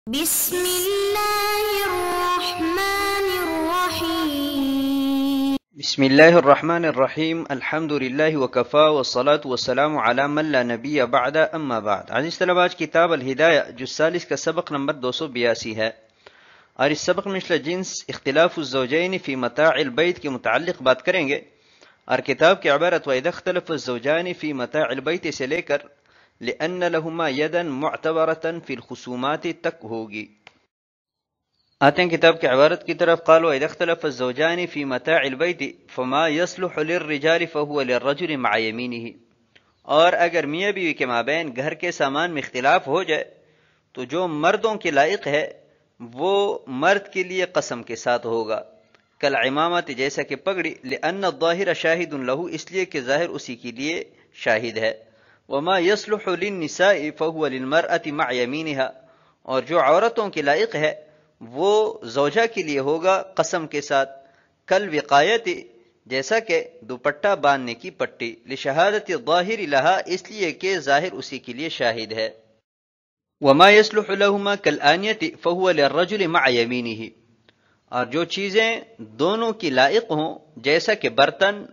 بسم الله الرحمن الرحيم. بسم الله الرحمن الرحیم الحمد للہ وکفا والصلاة والسلام علی من لا نبی بعد اما بعد. عزیز طلبہ، آج کتاب الہدایہ جز 40 کا سبق نمبر 282 ہے، اور اس سبق میں مثل جنس اختلاف الزوجین فی متاع البیت کے متعلق بات کریں گے، اور کتاب کی عبارت وَإِذَا اخْتَلَفَ الزَّوْجَانِ فِي مَتَاعِ الْبَيْتِ سے لے کر لِأَنَّ لَهُمَا يَدًا مُعْتَبَرَةً فِي الْخُصُومَاتِ تک ہوگی. آتے ہیں کتاب کی عبارت کی طرف. قال وَإِذَا اخْتَلَفَ الزَّوْجَانِ فِي مَتَاعِ الْبَيْتِ فَمَا يَصْلُحُ لِلرِّجَالِ فَهُوَ لِلرَّجُلِ مَعَ يَمِينِهِ. اور اگر میاں بیوی کے مابین گھر کے سامان میں اختلاف ہو جائے تو جو مردوں کے لائق ہے وہ مرد کے لیے قسم کے ساتھ ہوگا. کالعمامت، جیسا کہ پگڑی، لأن الظاہر شاہد لہ، اس لیے کہ ظاہر اسی کے لیے شاہد ہے. وما يصلح للنساء فهو للمرأة مع يمينها، اور جو عورتوں کے لائق ہے وہ زوجہ کے لیے ہوگا قسم کے ساتھ. کالوقایت، جیسا کہ دوپٹہ باندھنے کی پٹی، لشہادت الظاہر لها، اس لیے کہ ظاہر اسی کے لیے شاہد ہے. وما يصلح لهما كالآنية فهو للرجل مع يمينه، اور جو چیزیں دونوں کی لائق ہوں جیسا کہ برتن،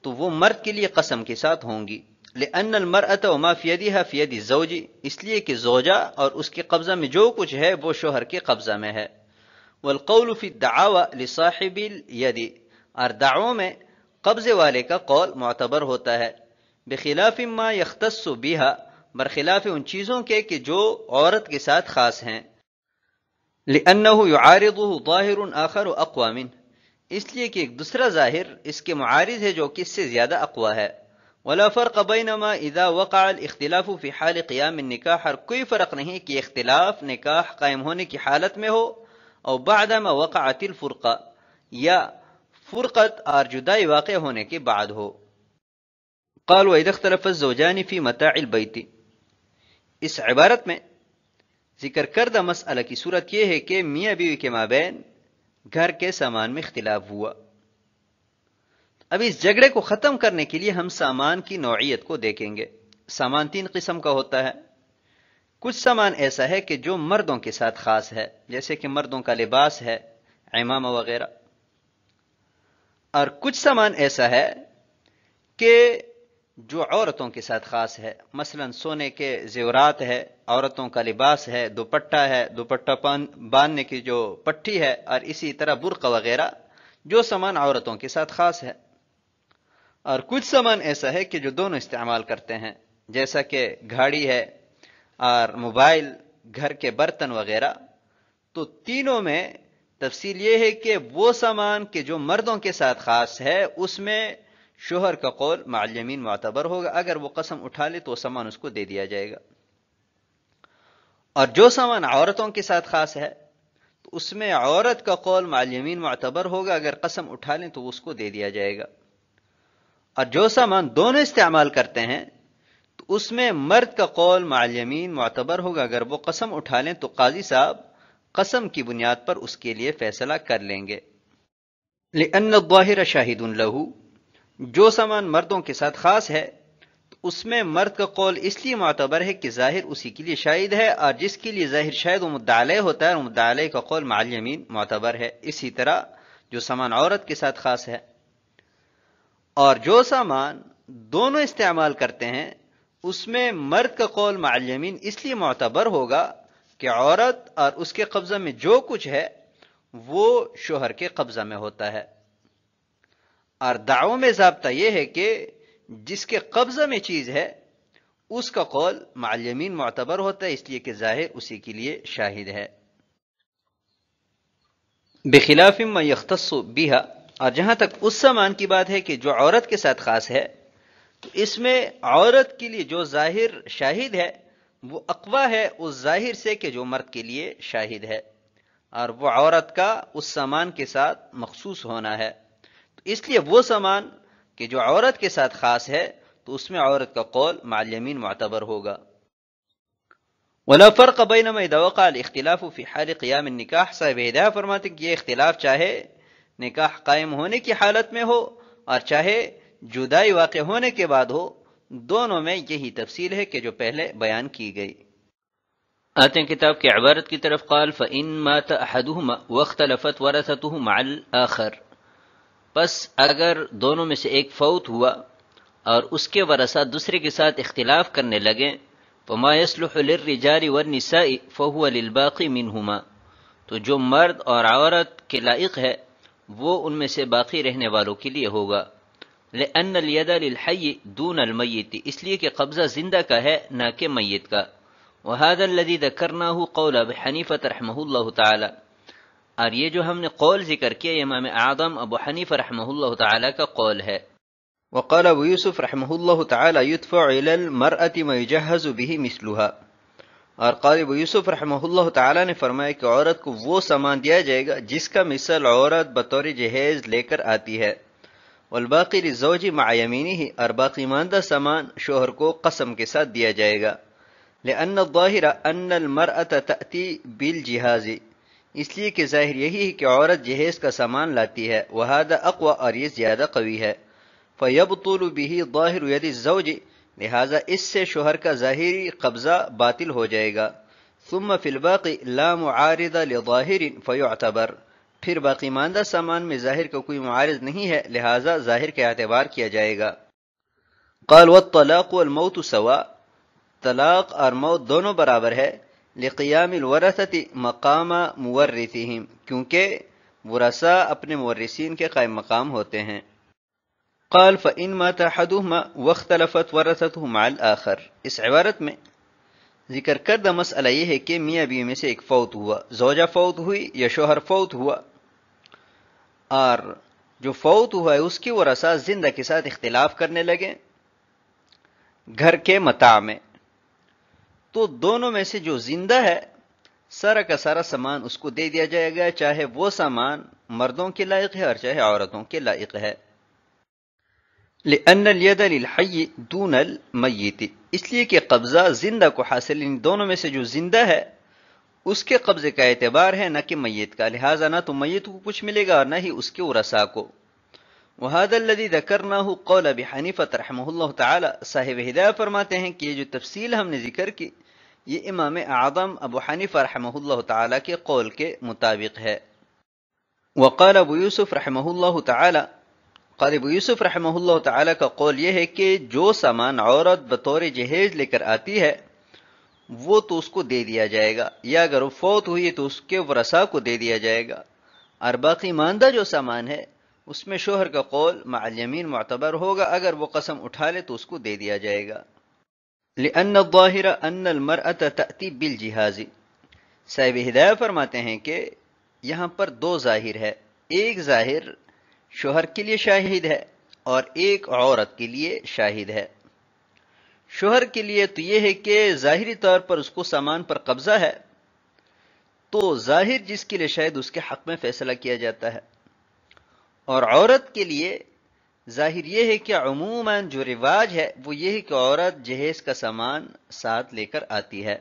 تو وہ مرد کے لیے قسم کے ساتھ ہوں گی. لأن المرأة وما في يدها في يد الزوج، اس لیے کہ زوجہ اور اس کے قبضہ میں جو کچھ ہے وہ شوہر کے قبضہ میں ہے. والقول في الدعاوى لصاحب اليد، اور دعووں میں قبضے والے کا قول معتبر ہوتا ہے. بخلاف ما يختص بها، برخلاف ان چیزوں کے کہ جو عورت کے ساتھ خاص ہیں. لأنه يعارضه ظاہر آخر اقوى منه، اس لیے کہ ایک دوسرا ظاہر اس کے معارض ہے جو کہ اس سے زیادہ اقوی ہے. ولا فرق بینما اذا وقع الاختلاف فی حال قیام النکاح، اور کوئی فرق نہیں کہ اختلاف نکاح قائم ہونے کی حالت میں ہو، او بعدما وقعت الفرقہ، یا فرقت اور جدائی واقع ہونے کے بعد ہو. قال وإذا اختلف الزوجان في متاع البيت، اس عبارت میں ذکر کردہ مسئلہ کی صورت یہ ہے کہ میاں بیوی کے مابین گھر کے سامان میں اختلاف ہوا. اب اس جھگڑے کو ختم کرنے کے لیے ہم سامان کی نوعیت کو دیکھیں گے. سامان 3 قسم کا ہوتا ہے. کچھ سامان ایسا ہے کہ جو مردوں کے ساتھ خاص ہے، جیسے کہ مردوں کا لباس ہے، عمامہ وغیرہ. اور کچھ سامان ایسا ہے کہ جو عورتوں کے ساتھ خاص ہے، مثلا سونے کے زیورات ہے، عورتوں کا لباس ہے، دوپٹہ ہے، دوپٹہ باندھنے کی جو پٹھی ہے، اور اسی طرح برقع وغیرہ، جو سامان عورتوں کے ساتھ خاص ہے. اور کچھ سامان ایسا ہے کہ جو دونوں استعمال کرتے ہیں، جیسا کہ گھڑی ہے اور موبائل، گھر کے برتن وغیرہ. تو تینوں میں تفصیل یہ ہے کہ وہ سامان کہ جو مردوں کے ساتھ خاص ہے اس میں شوہر کا قول مع الیمین معتبر ہوگا. اگر وہ قسم اٹھا لے تو وہ سامان اس کو دے دیا جائے گا. اور جو سامان عورتوں کے ساتھ خاص ہے تو اس میں عورت کا قول مع الیمین معتبر ہوگا، اگر قسم اٹھا لیں تو اس کو دے دیا جائے گا. اور جو سامان دونوں استعمال کرتے ہیں تو اس میں مرد کا قول مع الیمین معتبر ہوگا، اگر وہ قسم اٹھا لیں تو قاضی صاحب قسم کی بنیاد پر اس کے لیے فیصلہ کر لیں گے. لأن الظاہر شاہد لہ، جو سامان مردوں کے ساتھ خاص ہے تو اس میں مرد کا قول اس لیے معتبر ہے کہ ظاہر اسی کے لیے شاہد ہے، اور جس کے لیے ظاہر شاہد و مدعی علیہ ہوتا ہے، اور مدعی علیہ کا قول مع الیمین معتبر ہے. اسی طرح جو سامان عورت کے ساتھ خاص ہے اور جو سامان دونوں استعمال کرتے ہیں اس میں مرد کا قول مع الیمین اس لیے معتبر ہوگا کہ عورت اور اس کے قبضہ میں جو کچھ ہے وہ شوہر کے قبضہ میں ہوتا ہے. اور دعووں میں ضابطہ یہ ہے کہ جس کے قبضہ میں چیز ہے اس کا قول مع الیمین معتبر ہوتا ہے، اس لیے کہ ظاہر اسی کے لیے شاہد ہے. بخلاف ما یختص بها، اور جہاں تک اس سامان کی بات ہے کہ جو عورت کے ساتھ خاص ہے تو اس میں عورت کے لیے جو ظاہر شاہد ہے وہ اقوی ہے اس ظاہر سے کہ جو مرد کے لیے شاہد ہے، اور وہ عورت کا اس سامان کے ساتھ مخصوص ہونا ہے. تو اس لیے وہ سامان کہ جو عورت کے ساتھ خاص ہے تو اس میں عورت کا قول مع الیمین معتبر ہوگا. ولا فرق بینما اذا وقع الاختلاف فی حال قیام النکاح، صاحب ہدایہ فرماتے ہیں کہ یہ اختلاف چاہے نکاح قائم ہونے کی حالت میں ہو اور چاہے جدائی واقع ہونے کے بعد ہو، دونوں میں یہی تفصیل ہے کہ جو پہلے بیان کی گئی. آتے ہیں کتاب کی عبارت کی طرف. قال فإن مات أحدهما واختلفت ورثته مع الآخر، پس اگر دونوں میں سے ایک فوت ہوا اور اس کے ورثہ دوسرے کے ساتھ اختلاف کرنے لگے، فما يصلح للرجال والنساء فهو للباقي منهما، تو جو مرد اور عورت کے لائق ہے وہ ان میں سے باقی رہنے والوں کے لیے ہوگا. لأن اليد للحي دون المیت، اس لیے کہ قبضہ زندہ کا ہے نہ کہ میت کا. وهذا الذي ذكرناه قول ابی حنیفہ رحمہ اللہ تعالی، اور یہ جو ہم نے قول ذکر کیا امام اعظم ابو حنیفہ رحمہ اللہ تعالی کا قول ہے. وقال ابو یوسف رحمہ اللہ تعالی يدفع الى المرأة ما يجهز به مثلها، اور قاضی ابو یوسف رحمہ اللہ تعالی نے فرمایا کہ عورت کو وہ سامان دیا جائے گا جس کا مثل عورت بطور جہیز لے کر آتی ہے. والباقی للزوج مع یمینہ، اور باقی ماندہ سامان شوہر کو قسم کے ساتھ دیا جائے گا. لأن الظاہر ان المرأة تأتی بالجہاز، اس لیے کہ ظاہر یہی ہے کہ عورت جہیز کا سامان لاتی ہے. وہذا اقوی، اور یہ زیادہ قوی ہے. فیبطل به ظاہر ید الزوج، لہذا اس سے شوہر کا ظاہری قبضہ باطل ہو جائے گا. ثم فی الباقی لا معارض لظاہر فیعتبر، پھر باقی ماندہ سامان میں ظاہر کا کوئی معارض نہیں ہے لہذا ظاہر کا اعتبار کیا جائے گا. قال والطلاق والموت سواء، طلاق اور موت دونوں برابر ہے. لقیام الورثۃ مقام مورثہم، کیونکہ ورثاء اپنے مورثین کے قائم مقام ہوتے ہیں. قال فإن مات أحدهما واختلفت ورثته مع الآخر، اس عبارت میں ذکر کردہ مسئلہ یہ ہے کہ میاں بیوی میں سے ایک فوت ہوا، زوجہ فوت ہوئی یا شوہر فوت ہوا، اور جو فوت ہوا ہے اس کی ورثاء زندہ کے ساتھ اختلاف کرنے لگے گھر کے متاع میں، تو دونوں میں سے جو زندہ ہے سارا کا سارا سامان اس کو دے دیا جائے گا، چاہے وہ سامان مردوں کے لائق ہے اور چاہے عورتوں کے لائق ہے. لأن الید للحی دون المیت، اس لیے کہ قبضہ زندہ کو حاصل، ان دونوں میں سے جو زندہ ہے اس کے قبضے کا اعتبار ہے نہ کہ میت کا، لہٰذا نہ تو میت کو کچھ ملے گا اور نہ ہی اس کے ورثاء کو. وهذا الذي ذكرناه قول ابی حنیفہ رحمہ اللہ تعالی، صاحب ہدایہ فرماتے ہیں کہ یہ جو تفصیل ہم نے ذکر کی یہ امام اعظم ابو حنیفہ رحمہ اللہ تعالی کے قول کے مطابق ہے. وقال ابو یوسف رحمہ اللہ تعالی، قال ابو یوسف رحمہ اللہ تعالی کا قول یہ ہے کہ جو سامان عورت بطور جہیز لے کر آتی ہے وہ تو اس کو دے دیا جائے گا، یا اگر وہ فوت ہوئی تو اس کے ورثاء کو دے دیا جائے گا، اور باقی ماندہ جو سامان ہے اس میں شوہر کا قول مع الیمین معتبر ہوگا، اگر وہ قسم اٹھا لے تو اس کو دے دیا جائے گا. لأن الظاہر ان المرأة تأتی بالجہاز، صاحب ہدایہ فرماتے ہیں کہ یہاں پر دو ظاہر ہے، ایک ظاہر شوہر کے لیے شاہد ہے اور ایک عورت کے لیے شاہد ہے. شوہر کے لیے تو یہ ہے کہ ظاہری طور پر اس کو سامان پر قبضہ ہے، تو ظاہر جس کے لیے شاہد اس کے حق میں فیصلہ کیا جاتا ہے، اور عورت کے لیے ظاہر یہ ہے کہ عموماً جو رواج ہے وہ یہ ہے کہ عورت جہیز کا سامان ساتھ لے کر آتی ہے،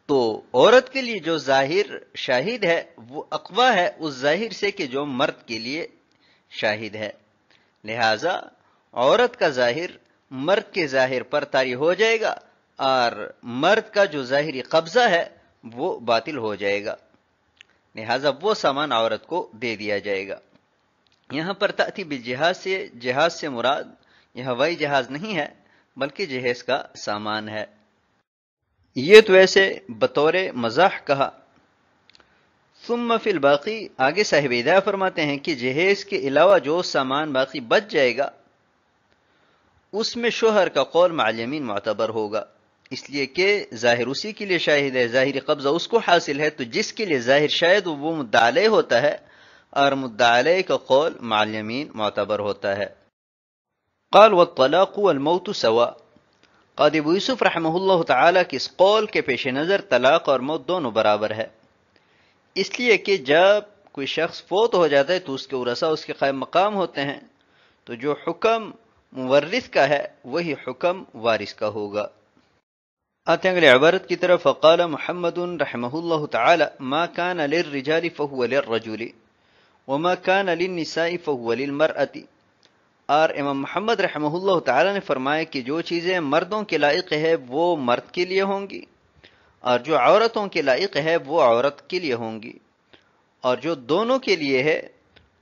تو عورت کے لیے جو ظاہر شاہد ہے وہ اقوی ہے اس ظاہر سے کہ جو مرد کے لیے شاہد ہے، لہذا عورت کا ظاہر مرد کے ظاہر پر طاری ہو جائے گا اور مرد کا جو ظاہری قبضہ ہے وہ باطل ہو جائے گا، لہذا وہ سامان عورت کو دے دیا جائے گا. یہاں پر تأتی جہاز سے مراد یہ ہوائی جہاز نہیں ہے بلکہ جہیز کا سامان ہے. یہ تو ایسے بطور مزاح کہا. ثم فی الباقی، آگے صاحب ہدایہ فرماتے ہیں کہ جہیز کے علاوہ جو سامان باقی بچ جائے گا اس میں شوہر کا قول مع الیمین معتبر ہوگا، اس لیے کہ ظاہر اسی کے لیے شاہد ہے، ظاہری قبضہ اس کو حاصل ہے، تو جس کے لیے ظاہر شاہد وہ مدعا علیہ ہوتا ہے اور مدعا علیہ کا قول مع الیمین معتبر ہوتا ہے. قال والطلاق والموت سواء، قاضی ابو یوسف رحمہ اللہ تعالیٰ کے اس قول کے پیش نظر طلاق اور موت دونوں برابر ہے، اس لیے کہ جب کوئی شخص فوت ہو جاتا ہے تو اس کے ورثاء اس کے قائم مقام ہوتے ہیں، تو جو حکم مورث کا ہے وہی حکم وارث کا ہوگا. آتے ہیں اگلے عبارت کی طرف. فقال محمد رحمہ اللہ تعالی ما كان للرجال فهو للرجل وما كان للنساء فهو للمرأة، اور امام محمد رحمہ اللہ تعالی نے فرمایا کہ جو چیزیں مردوں کے لائق ہے وہ مرد کے لیے ہوں گی اور جو عورتوں کے لائق ہے وہ عورت کے لیے ہوں گی، اور جو دونوں کے لیے ہے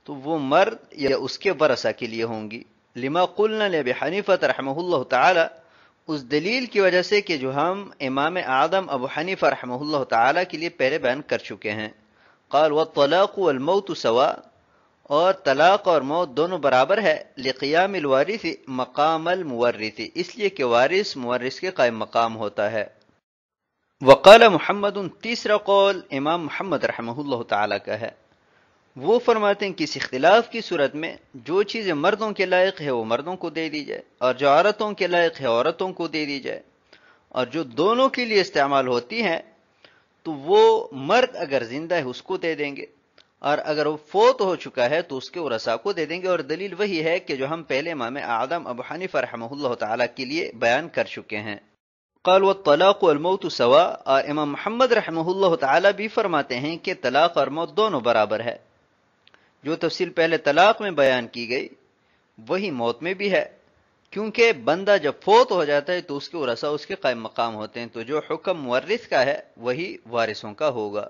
تو وہ مرد یا اس کے ورثہ کے لیے ہوں گی۔ لما قلنا لابی حنیفہ رحمہ اللہ تعالی، اس دلیل کی وجہ سے کہ جو ہم امام اعظم ابو حنیفہ رحمہ اللہ تعالی کے لیے پہلے بیان کر چکے ہیں۔ قال والطلاق والموت سواء، اور طلاق اور موت دونوں برابر ہے، لقیام الوارث مقام المورث، اس لیے کہ وارث مورث کے قائم مقام ہوتا ہے۔ وقال محمد، تیسرا قول امام محمد رحمہ اللہ تعالی کا ہے، وہ فرماتے ہیں کہ اس اختلاف کی صورت میں جو چیزیں مردوں کے لائق ہے وہ مردوں کو دے دی جائے، اور جو عورتوں کے لائق ہے عورتوں کو دے دی جائے، اور جو دونوں کے لیے استعمال ہوتی ہیں تو وہ مرد اگر زندہ ہے اس کو دے دیں گے، اور اگر وہ فوت ہو چکا ہے تو اس کے ورثاء کو دے دیں گے۔ اور دلیل وہی ہے کہ جو ہم پہلے امام اعظم ابو حنیفہ رحمہ اللہ تعالی کے لیے بیان کر چکے ہیں۔ قال والطلاق والموت سواء، اور امام محمد رحمہ اللہ تعالی بھی فرماتے ہیں کہ طلاق اور موت دونوں برابر ہے۔ جو تفصیل پہلے طلاق میں بیان کی گئی وہی موت میں بھی ہے، کیونکہ بندہ جب فوت ہو جاتا ہے تو اس کے ورثاء اس کے قائم مقام ہوتے ہیں، تو جو حکم مورث کا ہے وہی وارثوں کا ہوگا۔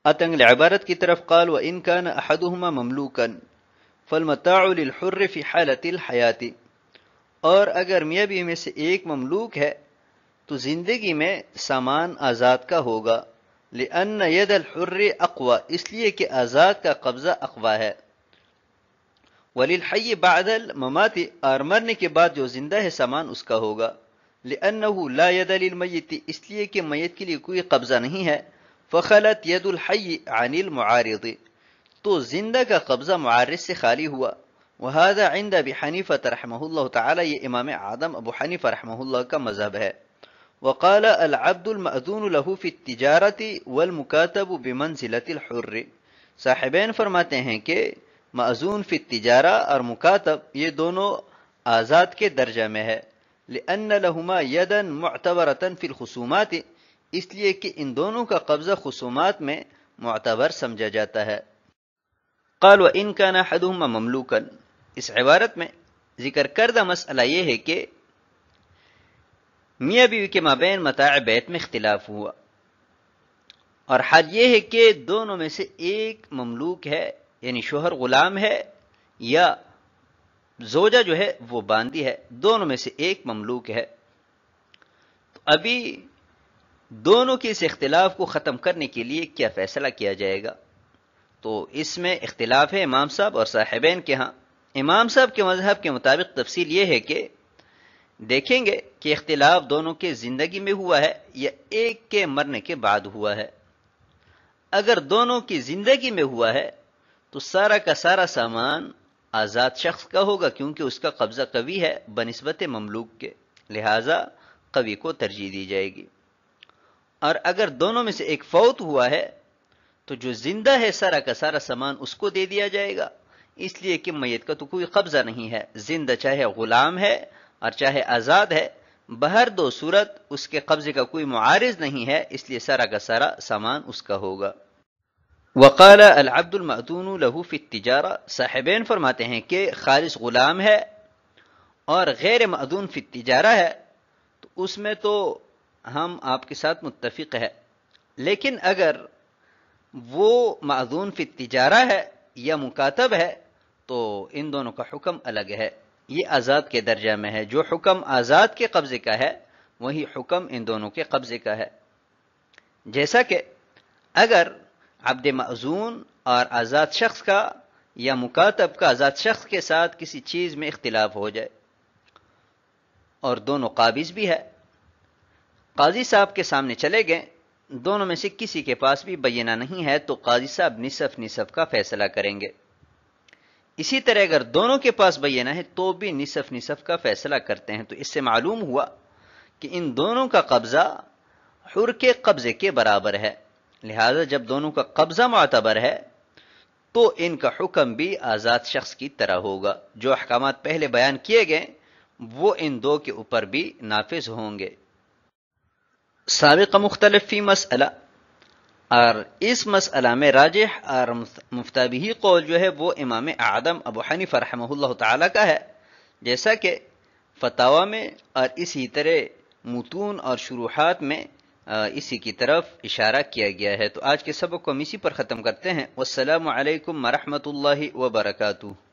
اتنگ عبارت کی طرف، قال وَإِن كَانَ أَحَدُهُمَا مَمْلُوكًا فَالْمَتَاعُ لِلْحُرِّ فِي حَالَةِ الْحَيَاةِ، اور اگر میاں بیوی میں سے ایک مملوک ہے تو زندگی میں سامان آزاد کا ہوگا، لِأَنَّ يَدَ الْحُرِّ اقوى، اس لیے کہ آزاد کا قبضہ اقوی ہے، وَلِلْحَيِّ بَعْدَ الْمَمَاتِ، اور مرنے کے بعد جو زندہ ہے سامان اس کا ہوگا، لِأَنَّهُ لَا يَدَ لِلْمَيِّتِ، اس لیے کہ میت کے لیے کوئی قبضہ نہیں ہے، فخلت ید الحی عن المعارض، تو زندہ کا قبضہ معارض سے خالی ہوا۔ وہذا عند ابی حنیفہ رحمہ اللہ تعالی، یہ امام اعظم ابو حنیفہ رحمہ اللہ کا مذہب ہے۔ وقال العبد المأذون له في التجارة والمكاتب بمنزلة الحر، صاحبین فرماتے ہیں کہ مأذون فی التجارہ اور مکاتب یہ دونوں آزاد کے درجہ میں ہے، لأن لهما یدا معتبرة في الخصومات، اس لیے کہ ان دونوں کا قبضہ خصومات میں معتبر سمجھا جاتا ہے۔ قال وَإِن كَانَ أَحَدُهُمَا مَمْلُوكًا، اس عبارت میں ذکر کردہ مسئلہ یہ ہے کہ میاں بیوی کے مابین متاع بیت میں اختلاف ہوا، اور حال یہ ہے کہ دونوں میں سے ایک مملوک ہے، یعنی شوہر غلام ہے یا زوجہ جو ہے وہ باندی ہے، دونوں میں سے ایک مملوک ہے۔ تو ابھی دونوں کے اس اختلاف کو ختم کرنے کے لیے کیا فیصلہ کیا جائے گا؟ تو اس میں اختلاف ہے امام صاحب اور صاحبین کے ہاں۔ امام صاحب کے مذہب کے مطابق تفصیل یہ ہے کہ دیکھیں گے کہ اختلاف دونوں کے زندگی میں ہوا ہے یا ایک کے مرنے کے بعد ہوا ہے۔ اگر دونوں کی زندگی میں ہوا ہے تو سارا کا سارا سامان آزاد شخص کا ہوگا، کیونکہ اس کا قبضہ قوی ہے بنسبت مملوک کے، لہذا قوی کو ترجیح دی جائے گی۔ اور اگر دونوں میں سے ایک فوت ہوا ہے تو جو زندہ ہے سارا کا سارا سامان اس کو دے دیا جائے گا، اس لیے کہ میت کا تو کوئی قبضہ نہیں ہے، زندہ چاہے غلام ہے اور چاہے آزاد ہے، بہر دو صورت اس کے قبضے کا کوئی معارض نہیں ہے، اس لیے سارا کا سارا سامان اس کا ہوگا۔ وقال العبد المأذون له في التجارة، صاحبین فرماتے ہیں کہ خالص غلام ہے اور غیر مأذون فی التجارہ ہے تو اس میں تو ہم آپ کے ساتھ متفق ہے، لیکن اگر وہ مأذون فی التجارہ ہے یا مکاتب ہے تو ان دونوں کا حکم الگ ہے، یہ آزاد کے درجہ میں ہے۔ جو حکم آزاد کے قبضے کا ہے وہی حکم ان دونوں کے قبضے کا ہے۔ جیسا کہ اگر عبد مأذون اور آزاد شخص کا یا مکاتب کا آزاد شخص کے ساتھ کسی چیز میں اختلاف ہو جائے اور دونوں قابض بھی ہے، قاضی صاحب کے سامنے چلے گئے، دونوں میں سے کسی کے پاس بھی بینہ نہیں ہے تو قاضی صاحب نصف کا فیصلہ کریں گے۔ اسی طرح اگر دونوں کے پاس بینہ ہے تو بھی نصف کا فیصلہ کرتے ہیں۔ تو اس سے معلوم ہوا کہ ان دونوں کا قبضہ حر کے قبضے کے برابر ہے، لہذا جب دونوں کا قبضہ معتبر ہے تو ان کا حکم بھی آزاد شخص کی طرح ہوگا۔ جو احکامات پہلے بیان کیے گئے وہ ان دو کے اوپر بھی نافذ ہوں گے۔ سابق مختلف فی مسئلہ، اور اس مسئلہ میں راجح اور مفتابہی قول جو ہے وہ امام اعظم ابو حنیفہ رحمہ اللہ تعالی کا ہے، جیسا کہ فتاوی میں اور اسی طرح متون اور شروحات میں اسی کی طرف اشارہ کیا گیا ہے۔ تو آج کے سبق کو ہم اسی پر ختم کرتے ہیں۔ والسلام علیکم ورحمۃ اللہ وبرکاتہ۔